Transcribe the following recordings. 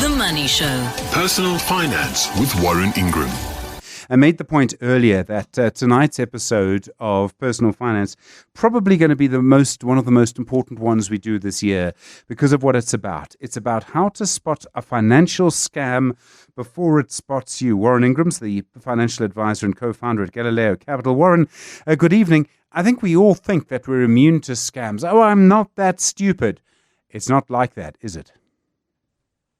The Money Show. Personal Finance with Warren Ingram. I made the point earlier that tonight's episode of Personal Finance probably going to be one of the most important ones we do this year because of what it's about. It's about how to spot a financial scam before it spots you. Warren Ingram's the financial advisor and co-founder at Galileo Capital. Warren, good evening. I think we all think that we're immune to scams. Oh, I'm not that stupid. It's not like that, is it?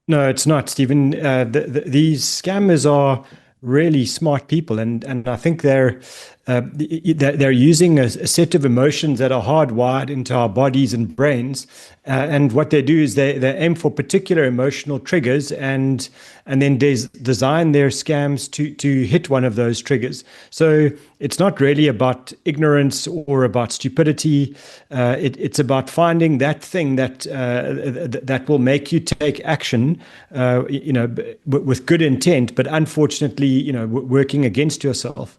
No, it's not, Stephen. These scammers are really smart people, and I think they're using a set of emotions that are hardwired into our bodies and brains, and what they do is they aim for particular emotional triggers and then design their scams to hit one of those triggers. So it's not really about ignorance or about stupidity. It's about finding that thing that will make you take action, with good intent, but unfortunately, working against yourself.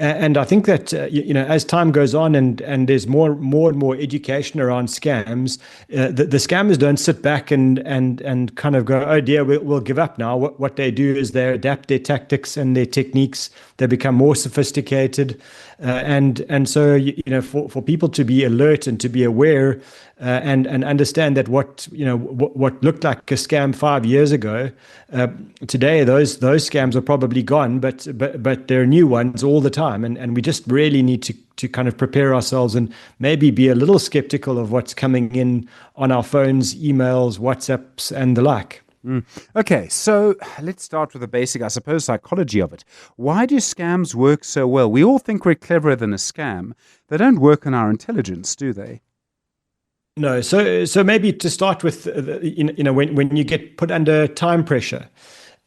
And I think that, as time goes on and there's more and more education around scams, the scammers don't sit back and kind of go, oh dear, we'll give up now. What they do is they adapt their tactics and their techniques. They become more sophisticated. And so, for people to be alert and to be aware and understand that what looked like a scam 5 years ago, today those scams are probably gone, but there are new ones all the time, and we just really need to kind of prepare ourselves and maybe be a little skeptical of what's coming in on our phones, emails, WhatsApps, and the like. Okay, so let's start with the basic, I suppose, psychology of it. Why do scams work so well? We all think we're cleverer than a scam. They don't work on our intelligence, do they? No. So maybe to start with, when you get put under time pressure,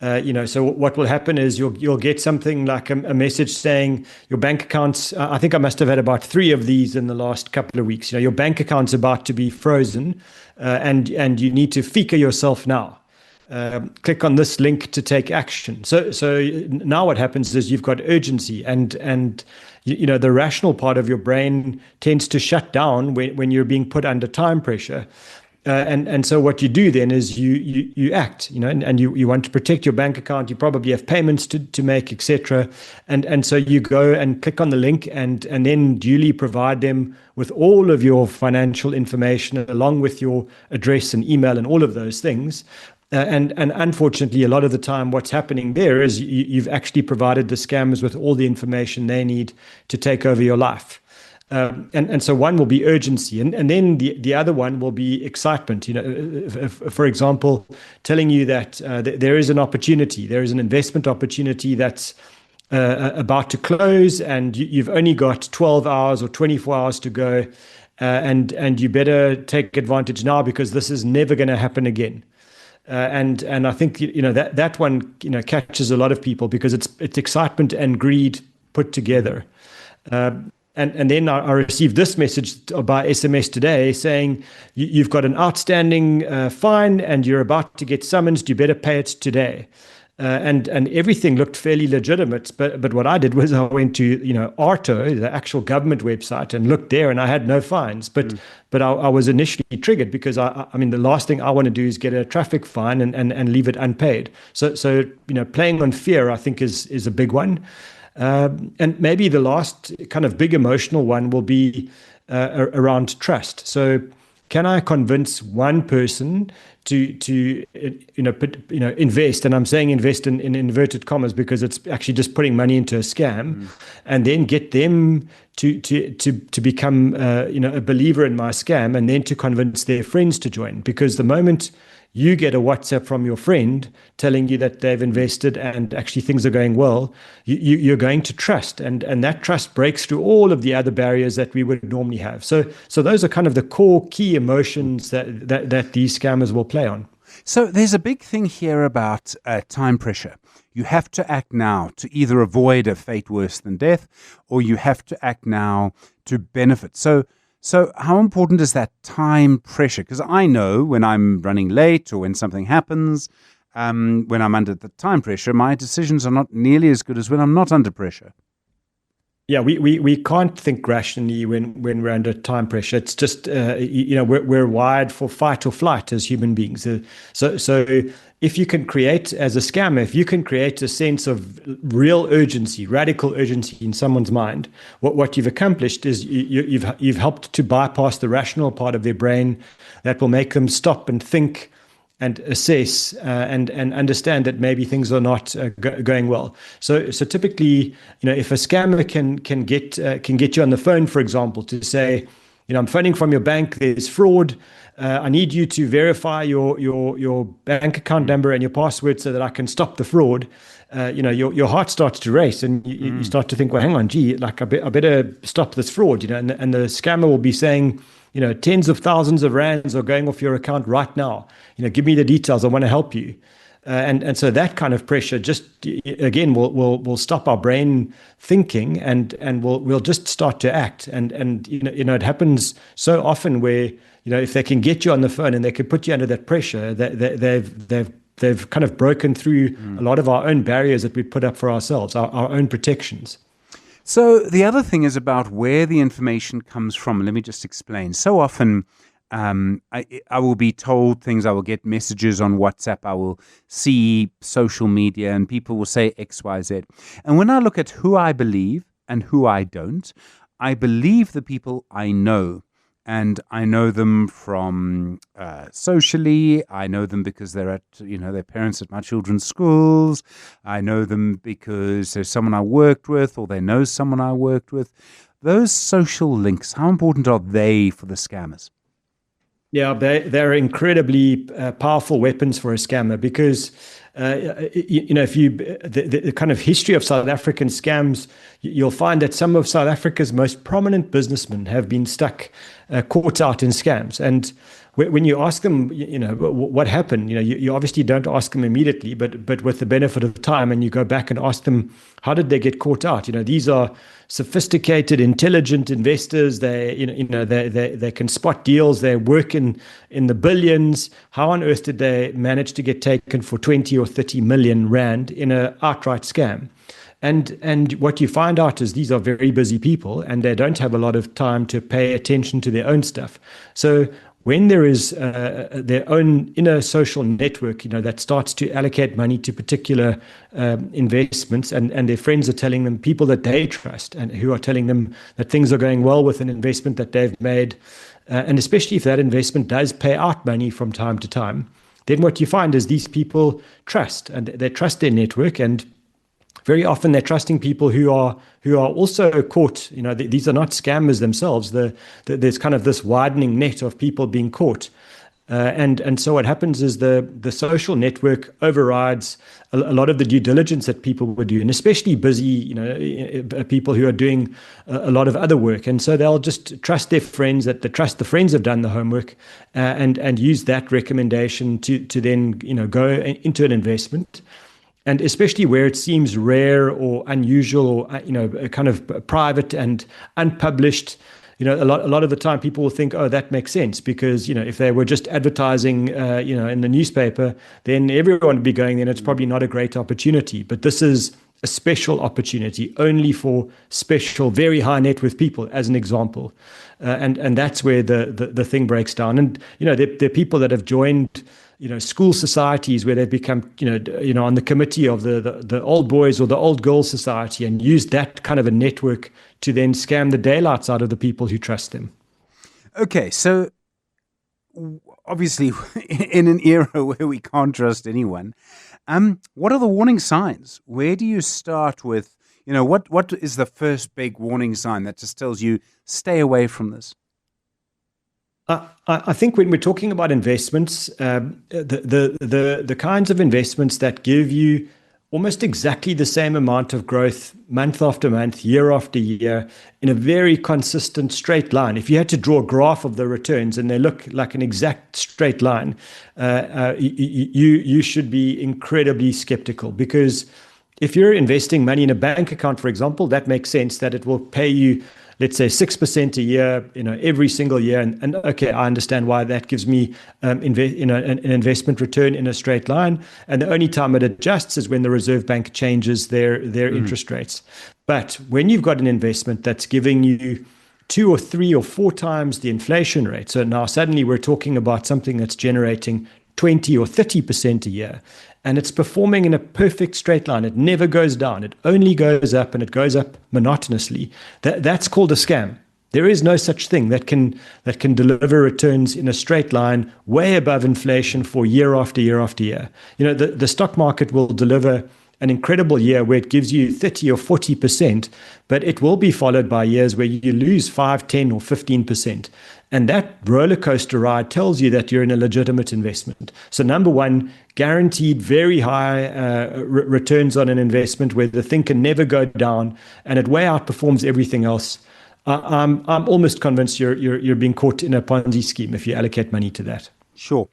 so what will happen is you'll get something like a message saying your bank accounts. I think I must have had about 3 of these in the last couple of weeks. Your bank account's about to be frozen, and you need to FICA yourself now. Click on this link to take action. So now what happens is you've got urgency, and the rational part of your brain tends to shut down when you're being put under time pressure. And so what you do then is you act, and you want to protect your bank account. You probably have payments to make, etc. And so you go and click on the link and then duly provide them with all of your financial information along with your address and email and all of those things. And unfortunately, a lot of the time, what's happening there is you've actually provided the scammers with all the information they need to take over your life. And so one will be urgency, and then the other one will be excitement. For example, telling you that there is an opportunity, there is an investment opportunity that's about to close, and you've only got 12 hours or 24 hours to go, and you better take advantage now because this is never going to happen again. And I think that one catches a lot of people because it's excitement and greed put together. And then I received this message by SMS today saying you've got an outstanding fine and you're about to get summoned. You better pay it today. And everything looked fairly legitimate, but what I did was I went to Arto, the actual government website, and looked there, and I had no fines. But I was initially triggered because I mean the last thing I want to do is get a traffic fine and leave it unpaid. So playing on fear, I think is a big one, and maybe the last kind of big emotional one will be around trust. So can I convince one person to invest, and I'm saying invest in inverted commas because it's actually just putting money into a scam, and then get them to become a believer in my scam, and then to convince their friends to join. Because the moment you get a WhatsApp from your friend telling you that they've invested and actually things are going well, you're going to trust, and that trust breaks through all of the other barriers that we would normally have. So those are kind of the core key emotions that these scammers will play on. So there's a big thing here about time pressure. You have to act now to either avoid a fate worse than death, or you have to act now to benefit. So how important is that time pressure? Because I know when I'm running late or when something happens, when I'm under the time pressure, my decisions are not nearly as good as when I'm not under pressure. Yeah, we can't think rationally when we're under time pressure. It's just we're wired for fight or flight as human beings. So if you can create, as a scammer, if you can create a sense of real urgency, radical urgency in someone's mind, what you've accomplished is you've helped to bypass the rational part of their brain that will make them stop and think and assess and understand that maybe things are not going well. So typically, if a scammer can get you on the phone, for example, to say, I'm phoning from your bank, there's fraud. I need you to verify your bank account number and your password so that I can stop the fraud. Your heart starts to race, and you start to think, well, hang on, I better stop this fraud. And the scammer will be saying, tens of thousands of rands are going off your account right now. Give me the details. I want to help you. And so that kind of pressure just, again, will stop our brain thinking, and we'll just start to act. And it happens so often where, if they can get you on the phone and they can put you under that pressure, they've kind of broken through a lot of our own barriers that we put up for ourselves, our own protections. So the other thing is about where the information comes from. Let me just explain. So often I will be told things, I will get messages on WhatsApp, I will see social media, and people will say X, Y, Z. And when I look at who I believe and who I don't, I believe the people I know. And I know them from socially. I know them because they're at, their parents at my children's schools. I know them because there's someone I worked with, or they know someone I worked with. Those social links, how important are they for the scammers? Yeah, they're incredibly powerful weapons for a scammer because, if the kind of history of South African scams, you'll find that some of South Africa's most prominent businessmen have been caught out in scams. And when you ask them, what happened, you obviously don't ask them immediately, but with the benefit of time, and you go back and ask them, how did they get caught out? These are sophisticated, intelligent investors. They can spot deals. They work in the billions. How on earth did they manage to get taken for 20 or 30 million rand in an outright scam? And what you find out is these are very busy people, and they don't have a lot of time to pay attention to their own stuff. So when there is their own inner social network, that starts to allocate money to particular investments, and their friends are telling them, people that they trust and who are telling them that things are going well with an investment that they've made, and especially if that investment does pay out money from time to time, then what you find is these people trust, and they trust their network, and very often they're trusting people who are also caught. These are not scammers themselves. There's kind of this widening net of people being caught. And so what happens is the social network overrides a lot of the due diligence that people would do, and especially busy, people who are doing a lot of other work. And so they'll just trust their friends, that they trust the friends have done the homework, and use that recommendation to then, go into an investment. And especially where it seems rare or unusual or, kind of private and unpublished, a lot of the time people will think, oh, that makes sense because, if they were just advertising, in the newspaper, then everyone would be going there and it's probably not a great opportunity. But this is a special opportunity only for special, very high net worth people, as an example. And that's where the thing breaks down. And, there are people that have joined school societies where they've become, on the committee of the old boys or the old girls society, and use that kind of a network to then scam the daylights out of the people who trust them. Okay, so obviously in an era where we can't trust anyone, what are the warning signs? Where do you start with, what is the first big warning sign that just tells you stay away from this? I think when we're talking about investments, the kinds of investments that give you almost exactly the same amount of growth month after month, year after year, in a very consistent straight line. If you had to draw a graph of the returns and they look like an exact straight line, you should be incredibly skeptical, because if you're investing money in a bank account, for example, that makes sense that it will pay you, let's say 6% a year, every single year. And okay, I understand why that gives me an investment return in a straight line. And the only time it adjusts is when the Reserve Bank changes their interest rates. But when you've got an investment that's giving you 2 or 3 or 4 times the inflation rate, so now suddenly we're talking about something that's generating 20 or 30% a year, and it's performing in a perfect straight line. It never goes down. It only goes up, and it goes up monotonously. That's called a scam. There is no such thing that can deliver returns in a straight line way above inflation for year after year after year. The stock market will deliver an incredible year where it gives you 30 or 40%, but it will be followed by years where you lose 5, 10 or 15%. And that roller coaster ride tells you that you're in a legitimate investment. So number one, guaranteed very high returns on an investment where the thing can never go down, and it way outperforms everything else. I'm almost convinced you're being caught in a Ponzi scheme if you allocate money to that. Sure.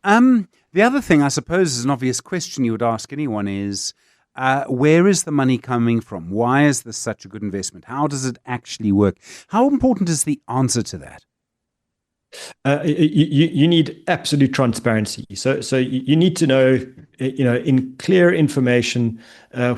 The other thing, I suppose, is an obvious question you would ask anyone is, where is the money coming from? Why is this such a good investment? How does it actually work? How important is the answer to that? You need absolute transparency. So you need to know, in clear information,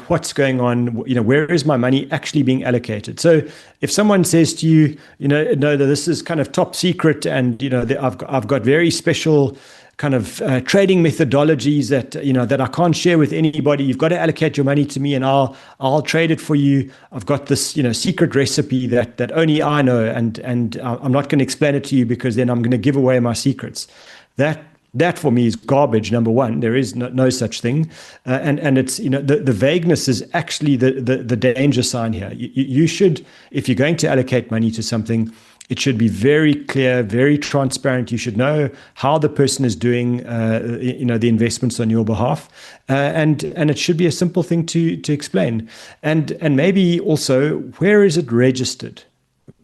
what's going on. Where is my money actually being allocated? So if someone says to you, no, this is kind of top secret, and I've got very special kind of trading methodologies that I can't share with anybody. You've got to allocate your money to me, and I'll trade it for you. I've got this secret recipe that only I know, and I'm not going to explain it to you because then I'm going to give away my secrets. That for me is garbage. Number one, there is no such thing, and it's the vagueness is actually the danger sign here. You should, if you're going to allocate money to something, it should be very clear, very transparent. You should know how the person is doing, the investments on your behalf, and it should be a simple thing to explain. And maybe also, where is it registered?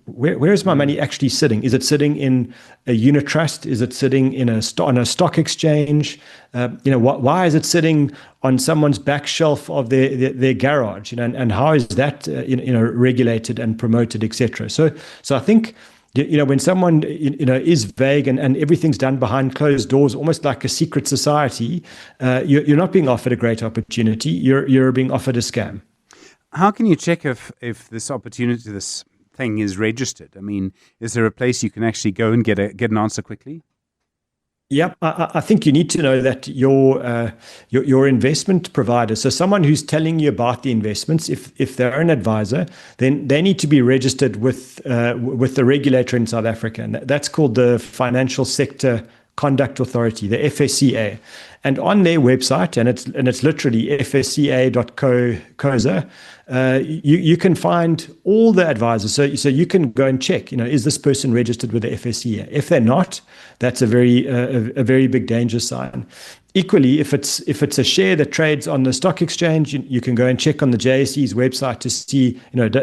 Where is my money actually sitting? Is it sitting in a unit trust? Is it sitting on a stock exchange? Why is it sitting on someone's back shelf of their garage? And how is that regulated and promoted, etc. So I think when someone is vague and everything's done behind closed doors, almost like a secret society, you're not being offered a great opportunity. You're being offered a scam. How can you check if this opportunity, this thing is registered? I mean, is there a place you can actually go and get an answer quickly? Yep, I think you need to know that your investment provider, so someone who's telling you about the investments, if they're an advisor, then they need to be registered with the regulator in South Africa, and that's called the Financial Sector Conduct Authority, the FSCA. And on their website, and it's literally fsca.co.za, you can find all the advisors. So you can go and check, is this person registered with the FSCA? If they're not, that's a very big danger sign. Equally, if it's a share that trades on the stock exchange, you can go and check on the JSE's website to see,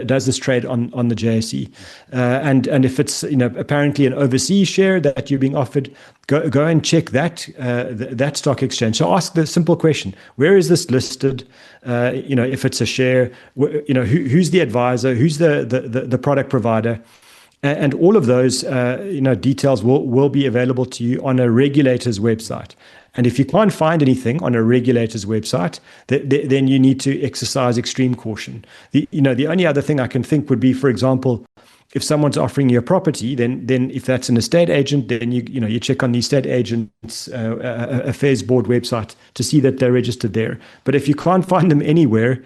does this trade on the JSE? And if it's apparently an overseas share that you're being offered, go and check that stock exchange. So ask the simple question: where is this listed? If it's a share, who's the advisor? Who's the product provider? And all of those details will be available to you on a regulator's website. And if you can't find anything on a regulator's website, then you need to exercise extreme caution. The only other thing I can think would be, for example, if someone's offering you a property, then if that's an estate agent, then you check on the estate agent's affairs board website to see that they're registered there. But if you can't find them anywhere,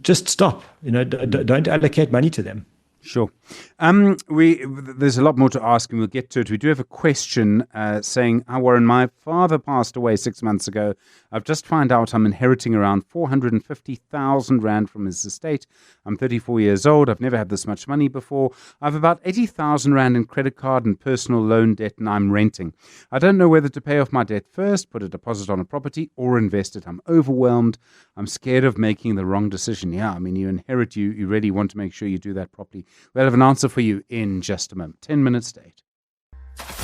just stop. Don't allocate money to them. Sure. There's a lot more to ask, and we'll get to it. We do have a question saying, "Hi, Warren, my father passed away 6 months ago. I've just found out I'm inheriting around 450,000 Rand from his estate. I'm 34 years old. I've never had this much money before. I have about 80,000 Rand in credit card and personal loan debt, and I'm renting. I don't know whether to pay off my debt first, put a deposit on a property, or invest it. I'm overwhelmed. I'm scared of making the wrong decision." Yeah, I mean, you inherit, you really want to make sure you do that properly. We'll have an answer for you in just a moment. 10 minutes late.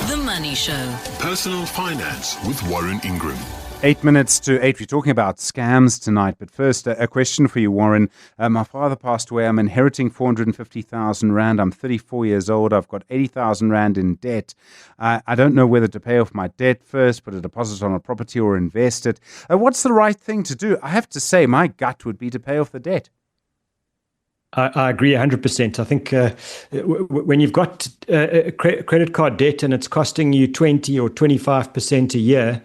The Money Show. Personal Finance with Warren Ingram. 8 minutes to 8. We're talking about scams tonight. But first, a question for you, Warren. My father passed away. I'm inheriting 450,000 Rand. I'm 34 years old. I've got 80,000 Rand in debt. I don't know whether to pay off my debt first, put a deposit on a property, or invest it. What's the right thing to do? I have to say, my gut would be to pay off the debt. I agree 100%. I think when you've got credit card debt and it's costing you 20 or 25% a year,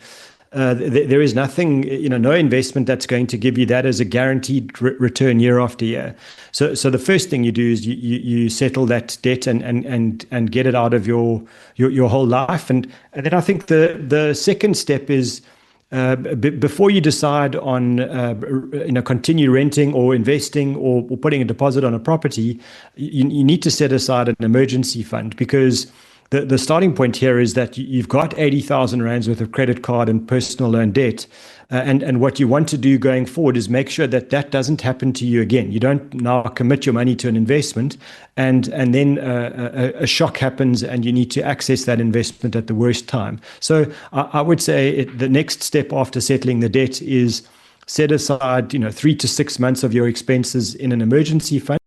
there is nothing, no investment that's going to give you that as a guaranteed return year after year. So the first thing you do is you settle that debt and get it out of your whole life. And then I think the second step is, before you decide on continue renting or investing or putting a deposit on a property, you need to set aside an emergency fund, because the starting point here is that you've got 80,000 Rands worth of credit card and personal loan debt. And what you want to do going forward is make sure that doesn't happen to you again. You don't now commit your money to an investment and then a shock happens and you need to access that investment at the worst time. So I would say the next step after settling the debt is set aside 3 to 6 months of your expenses in an emergency fund,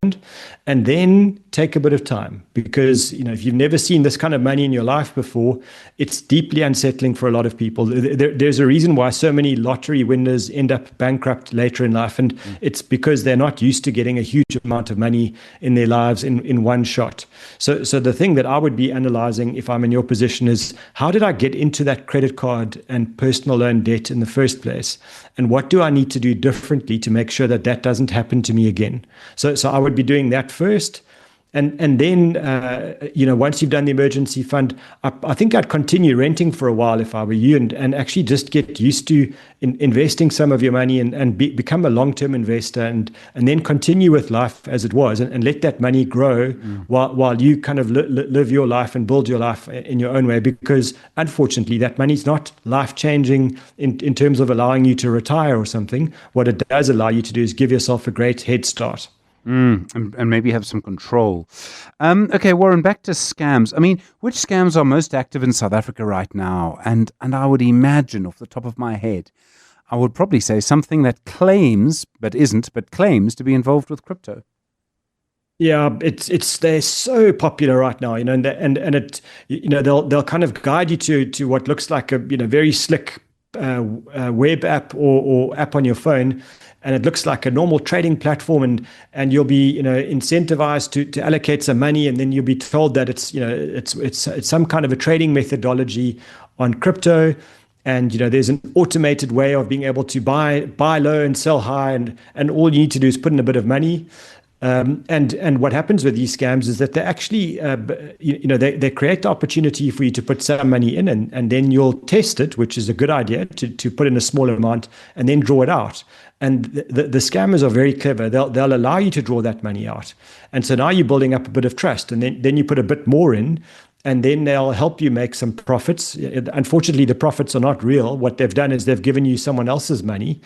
and then take a bit of time, because if you've never seen this kind of money in your life before, it's deeply unsettling for a lot of people. There's a reason why so many lottery winners end up bankrupt later in life, and it's because they're not used to getting a huge amount of money in their lives in one shot. So the thing that I would be analyzing if I'm in your position is, how did I get into that credit card and personal loan debt in the first place? And what do I need to do differently to make sure that doesn't happen to me again? So I would be doing that first. And then, once you've done the emergency fund, I think I'd continue renting for a while if I were you, and actually just get used to investing some of your money and become a long-term investor, and then continue with life as it was, and let that money grow while you kind of live your life and build your life in your own way. Because unfortunately, that money's not life-changing in terms of allowing you to retire or something. What it does allow you to do is give yourself a great head start. And maybe have some control. Okay, Warren, back to scams. I mean, which scams are most active in South Africa right now? And I would imagine, off the top of my head, I would probably say something that claims, but isn't, but claims to be involved with crypto. Yeah, they're so popular right now, and it, they'll kind of guide you to what looks like a very slick web app or app on your phone. And it looks like a normal trading platform, and you'll be incentivized to allocate some money, and then you'll be told that it's some kind of a trading methodology on crypto, and there's an automated way of being able to buy low and sell high, and all you need to do is put in a bit of money. And what happens with these scams is that they actually, they create the opportunity for you to put some money in, and then you'll test it, which is a good idea, to put in a small amount and then draw it out. And the scammers are very clever. They'll allow you to draw that money out. And so now you're building up a bit of trust, and then you put a bit more in, and then they'll help you make some profits. Unfortunately, the profits are not real. What they've done is they've given you someone else's money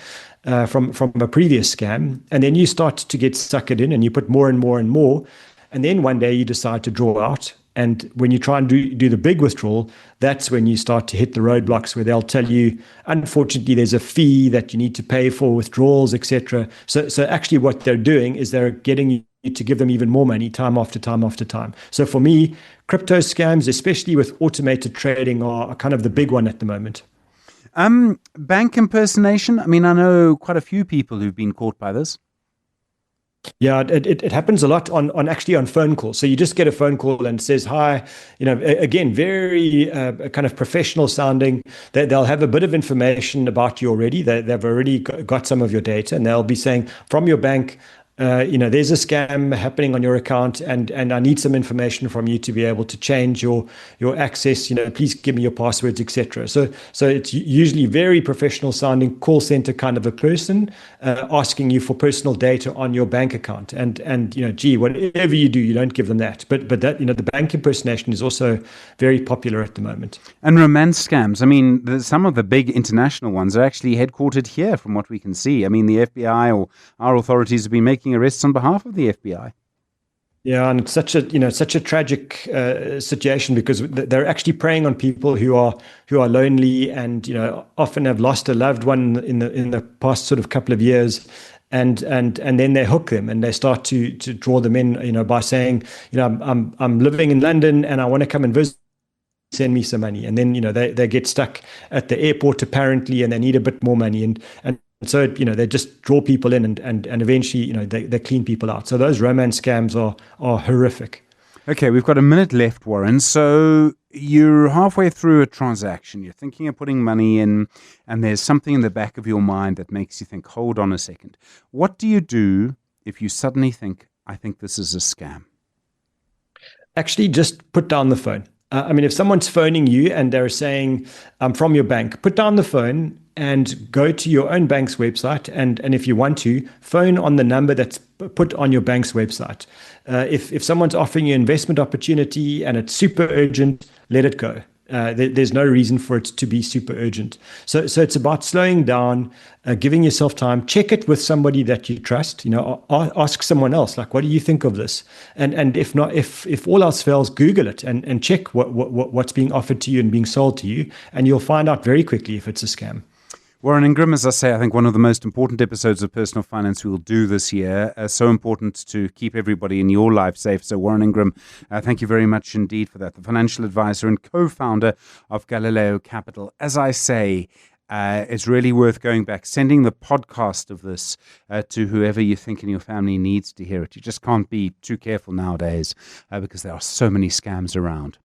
from a previous scam, and then you start to get suckered in, and you put more and more and more, and then one day you decide to draw out. And when you try and do the big withdrawal, that's when you start to hit the roadblocks, where they'll tell you, unfortunately, there's a fee that you need to pay for withdrawals, etc. So actually what they're doing is they're getting you to give them even more money time after time after time. So for me, crypto scams, especially with automated trading, are kind of the big one at the moment. Bank impersonation. I mean, I know quite a few people who've been caught by this. Yeah, it happens a lot on phone calls. So you just get a phone call and it says, hi, again, very kind of professional sounding. They'll have a bit of information about you already. They've already got some of your data, and they'll be saying, from your bank, there's a scam happening on your account, and I need some information from you to be able to change your access. Please give me your passwords, etc. So it's usually very professional sounding call center kind of a person asking you for personal data on your bank account. And whatever you do, you don't give them that. But that the bank impersonation is also very popular at the moment. And romance scams. I mean, some of the big international ones are actually headquartered here, from what we can see. I mean, the FBI or our authorities have been making arrests on behalf of the FBI. Yeah, and it's such a tragic situation because they're actually preying on people who are lonely and often have lost a loved one in the past sort of couple of years, and then they hook them and they start to draw them in, by saying, I'm living in London and I want to come and visit. Send me some money, and then they get stuck at the airport apparently, and they need a bit more money, and so they just draw people in, and eventually they clean people out. So those romance scams are horrific. Okay, we've got a minute left, Warren. So you're halfway through a transaction. You're thinking of putting money in, and there's something in the back of your mind that makes you think, hold on a second. What do you do if you suddenly think, I think this is a scam? Actually, just put down the phone. If someone's phoning you and they're saying, I'm from your bank, put down the phone and go to your own bank's website. And if you want to, phone on the number that's put on your bank's website. If someone's offering you an investment opportunity and it's super urgent, let it go. There's no reason for it to be super urgent. So it's about slowing down, giving yourself time. Check it with somebody that you trust. Ask someone else, like, what do you think of this? And if not, if all else fails, Google it and check what's being offered to you and being sold to you, and you'll find out very quickly if it's a scam. Warren Ingram, as I say, I think one of the most important episodes of Personal Finance we will do this year. So important to keep everybody in your life safe. So Warren Ingram, thank you very much indeed for that. The financial advisor and co-founder of Galileo Capital. As I say, it's really worth going back, sending the podcast of this to whoever you think in your family needs to hear it. You just can't be too careful nowadays because there are so many scams around.